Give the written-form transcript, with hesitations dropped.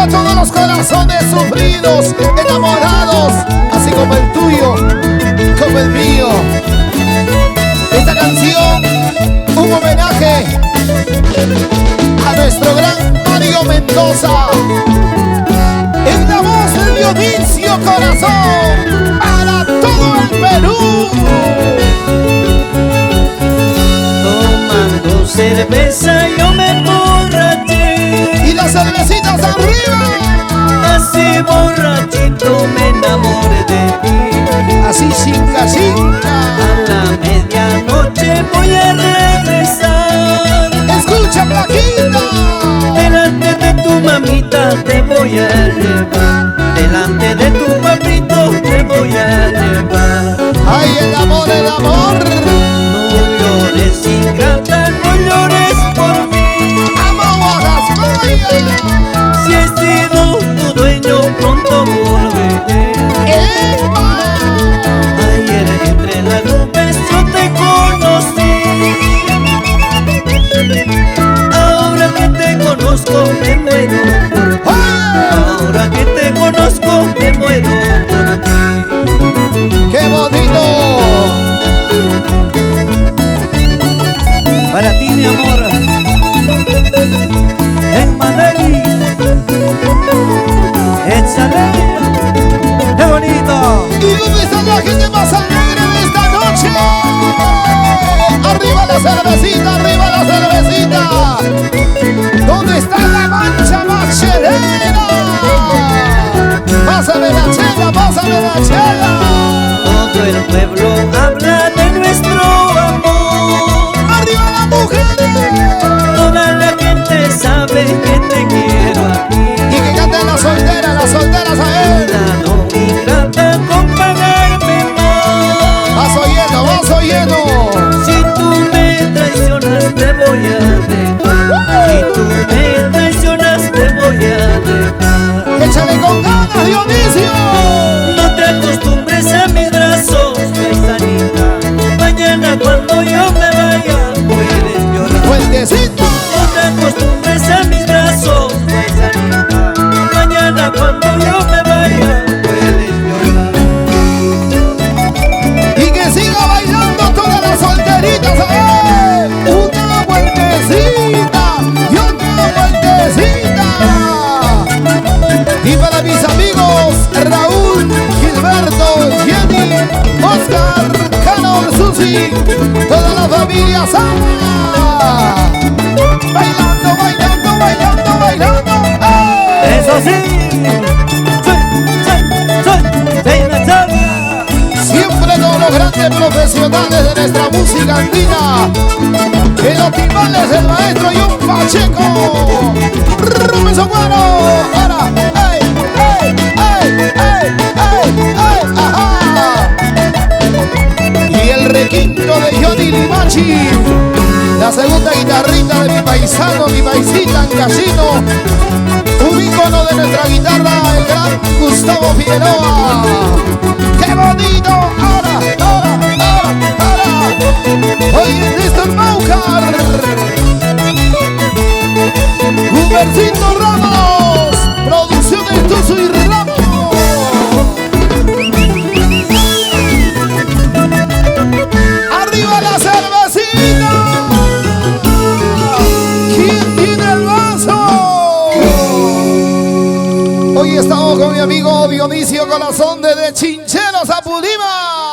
para todos los corazones sufridos, enamorados, así como el tuyo, como el mío. Esta canción, un homenaje a nuestro gran Mario Mendoza, en la voz de Dionisio Corazón, para todo el Perú. Tomando cerveza yo me emborraché, Y las cervecitas arriba. así borrachito me enamoré de ti. Así chinga, chinga. A la medianoche voy a regresar. Escucha, Plaquita. Delante de tu mamita te voy a llevar. Delante de tu papito te voy a llevar. Ay, el amor, el amor. No llores ingrata, no llores por mí. Amo a las mayas. Si he sido tu dueño pronto volveré. Ayer entre las nubes yo te conocí. Ahora que te conozco me muero por ti. Ahora que te conozco me muero por ti. ¡Qué bonito! Para ti mi amor, en Madrid, échale, qué bonito. ¿Y dónde está la gente más alegre de esta noche? ¡Arriba la cervecita, arriba la cervecita! ¿Dónde está la mancha más chelera? ¡Pásame la chela, pásame la chela! Todo el pueblo habla de nuestro amor. ¡Arriba las mujeres! Toda la gente sabe que te quiero a ti. Y que canten las solteras a él. Dado ingrata con pagarme más. Vaso lleno. Si tú me traicionas te voy a dejar. Si tú me traicionas te voy a dejar. Échale con ganas, Dionisio. No te acostumbres a mis brazos, paisanita. Mañana cuando yo me vaya puedes llorar. Fuentecito. No te acostumbres a mis brazos, paisanita. Mañana cuando yo me vaya puedes llorar. Y que siga bailando todas las solteritas, a ver. Una vueltecita y otra vueltecita. Y para mis amigos Raúl, Gilberto, Jenny, Oscar, Carol, Susi, toda la familia sana. Bailando, bailando, bailando, bailando. ¡Eh! Eso sí, soy una chava. Siempre todos los grandes profesionales de nuestra música andina. El optimal es el maestro John Pacheco. Robinson Bueno. Ahora, ¡ey, ey, ey, ey, ey, ey! ¡Ajá! Y el requinto de Johnny Limachi. La segunda guitarrita de mi paisano, mi paisita Ancashino. Un ícono de nuestra guitarra, el gran Gustavo Figueroa. ¡Qué bonito! ¡Ahora, ahora, ahora, ahora! ¡Hoy es Néstor Maucar! ¡Hubercito Ramos! ¡Producciones Tuzo y Ramos! ¡Arriba la cervecita! ¿Quién tiene el vaso? Hoy estamos con mi amigo Dionisio Corazón desde Chincheros, Apulima.